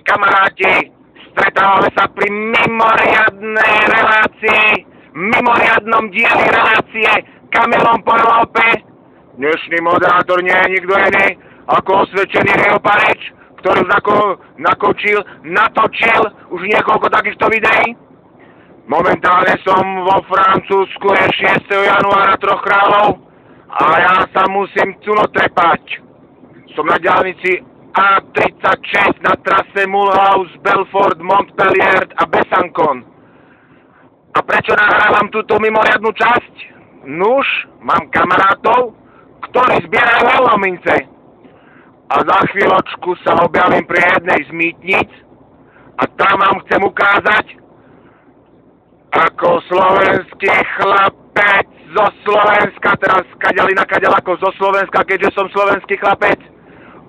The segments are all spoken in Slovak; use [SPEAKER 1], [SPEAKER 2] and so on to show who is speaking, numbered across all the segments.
[SPEAKER 1] kamaráti, stretávame sa pri mimoriadnej relácii, mimoriadnom dieli relácie Kamilom po Európe. Dnešný moderátor nie je nikto iný ako osvedčený Rio Pareč, ktorý natočil už niekoľko takýchto videí. Momentálne som vo Francúzsku, je 6. januára Troch kráľov a ja sa musím cunotrepať. Som na diaľnici A36 na trase Mulhouse, Belfort, Montpellier a Besançon. A prečo nahrávam túto mimoriadnu časť? Nuž, mám kamarátov, ktorí zbierajú euromince. A za chvíľočku sa objavím pri jednej z mýtnic a tam vám chcem ukázať, ako slovenský chlapec zo Slovenska, teraz kaďal ako zo Slovenska, keďže som slovenský chlapec,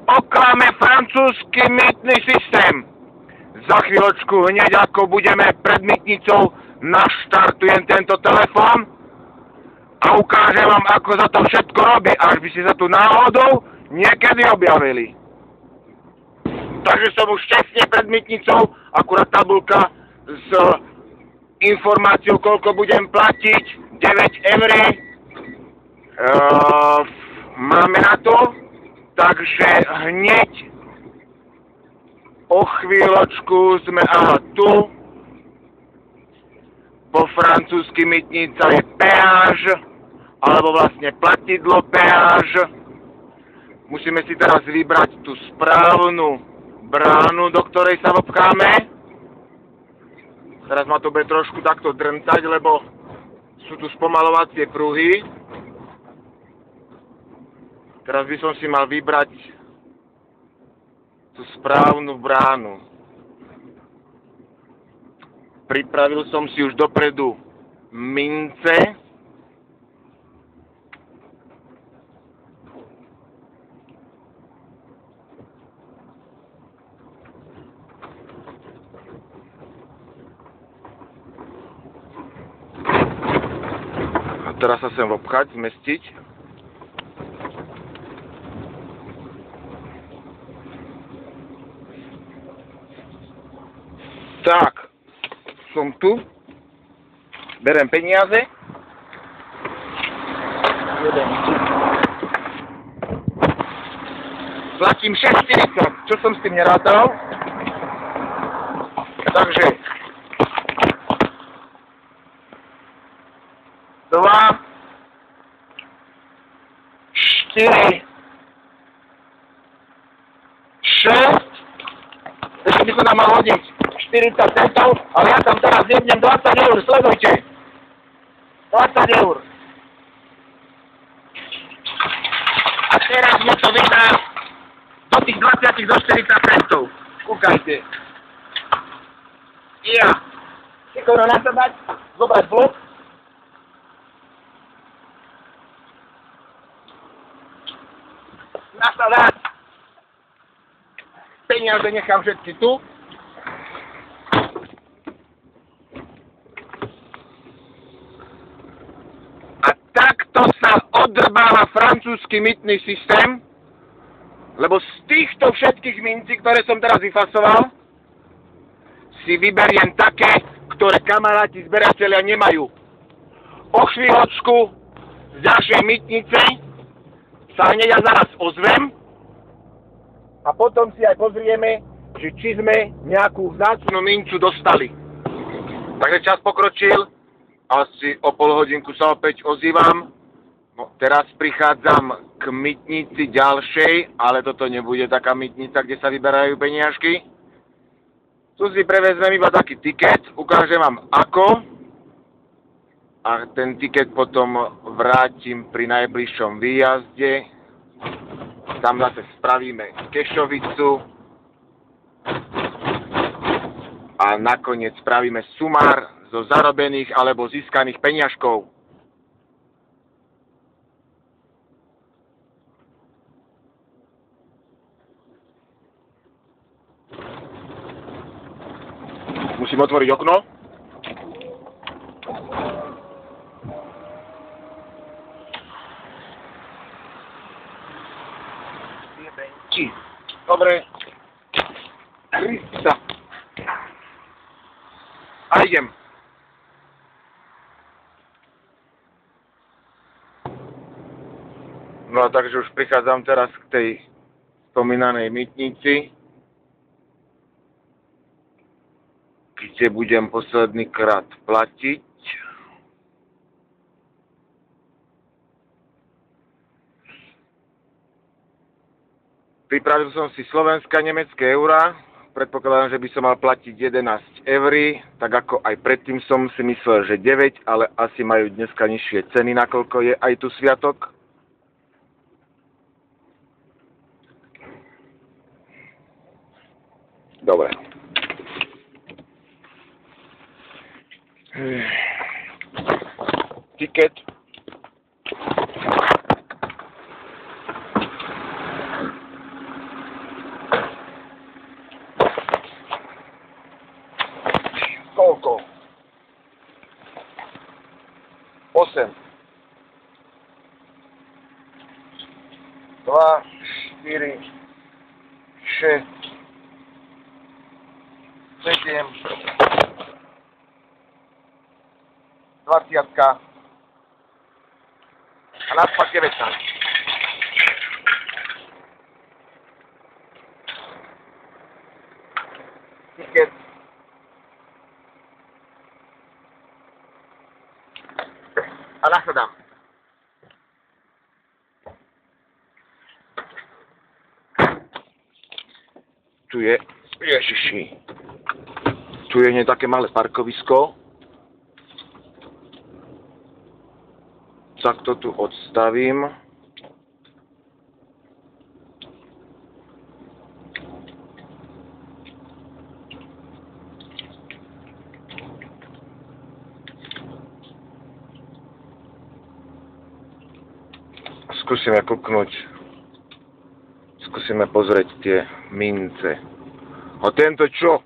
[SPEAKER 1] oklame francúzsky mýtny systém. Za chvíľočku, hneď ako budeme pred mýtnicou, naštartujem tento telefón a ukážem vám, ako sa to všetko robí, až by ste sa tu náhodou niekedy objavili. Takže som už tesne pred mýtnicou, akurát tabulka s informáciou, koľko budem platiť, 9 eur. Máme na to, takže hneď o chvíľočku sme tu. Po francúzsky mýtnica je peáž, alebo vlastne platidlo peáž. Musíme si teraz vybrať tú správnu bránu, do ktorej sa vopcháme. Teraz ma to bude trošku takto drncať, lebo sú tu spomalovacie pruhy. Teraz by som si mal vybrať tú správnu bránu. Pripravil som si už dopredu mince. A teraz sa sem vopchať, zmestiť. Tak. Som tu, berem peniaze, platím 6,40, čo som s tým nerátal, takže 2, 4, 6, ešte by som nám mal hodiť 40 centov, ale ja tam teraz zjebnem 20 eur, sledujte. 20 eur. A teraz mu to vydá do tých 20 do 40 centov. Kúkajte. Ja. Skoro nasadať, zobrať blok. Nasadať. Peniaze nechám všetky tu. Odrbáva francúzsky mýtny systém, lebo z týchto všetkých mincí, ktoré som teraz vyfasoval, si vyberiem také, ktoré kamaráti zberatelia nemajú. O chvíľočku z ďalšej mýtnice sa hneď a zaraz ozvem a potom si aj pozrieme, že či sme nejakú vzácnu mincu dostali. Takže čas pokročil, asi o pol hodinku sa opäť ozývam. No, teraz prichádzam k mytnici ďalšej, ale toto nebude taká mytnica, kde sa vyberajú peniažky. Tu si prevezmem iba taký tiket, ukážem vám ako. A ten tiket potom vrátim pri najbližšom výjazde. Tam zase spravíme kešovicu. A nakoniec spravíme sumár zo zarobených alebo získaných peniažkov. Musím otvoriť okno. Dobre. Krista. idem. No a takže už prichádzam teraz k tej spomínanej mýtnici, kde budem posledný krát platiť. Pripravil som si slovenské a nemecké eurá. Predpokladám, že by som mal platiť 11 eur, tak ako aj predtým som si myslel, že 9, ale asi majú dneska nižšie ceny, nakoľko je aj tu sviatok. Dobre. Tiket. Koľko? 8. 2, 4, 6, 7, 20 a naspäť 19. Tiket. A nasledám. Tu je, ježiši, tu je hneď také malé parkovisko. Tak to tu odstavím. Skúsime kúknuť. Skúsime pozrieť tie mince. A tento čo?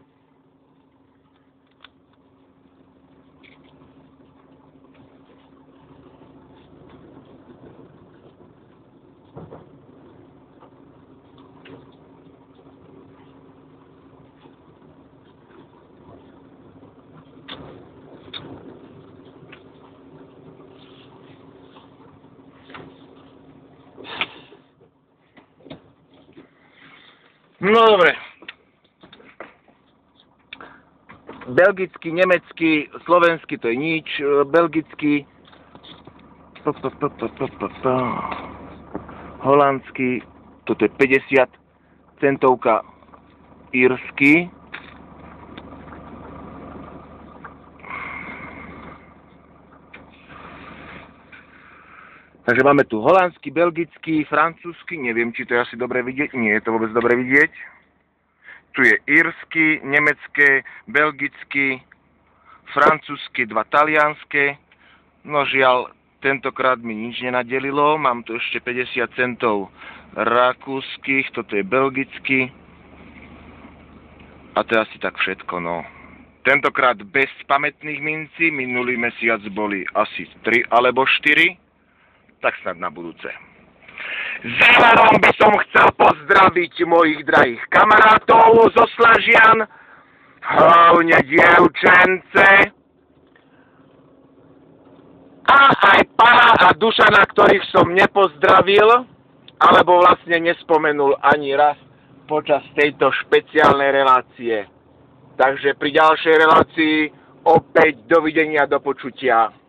[SPEAKER 1] No dobre. Belgický, nemecký, slovenský to je nič, belgický, holandský, toto je 50, centovka írsky. Takže máme tu holandský, belgický, francúzsky, neviem, či to je asi dobre vidieť, nie je to vôbec dobre vidieť. Tu je írsky, nemecké, belgický, francúzsky, 2 talianské. No žiaľ, tentokrát mi nič nenadelilo, mám tu ešte 50 centov rakúskych, toto je belgický. A to je asi tak všetko, no. Tentokrát bez pamätných mincí, minulý mesiac boli asi 3 alebo 4. Tak snad na budúce. Záverom by som chcel pozdraviť mojich drahých kamarátov zo Slažian, hlavne dievčence, a aj Pana a Dušana, ktorých som nepozdravil, alebo vlastne nespomenul ani raz počas tejto špeciálnej relácie. Takže pri ďalšej relácii opäť dovidenia, do počutia.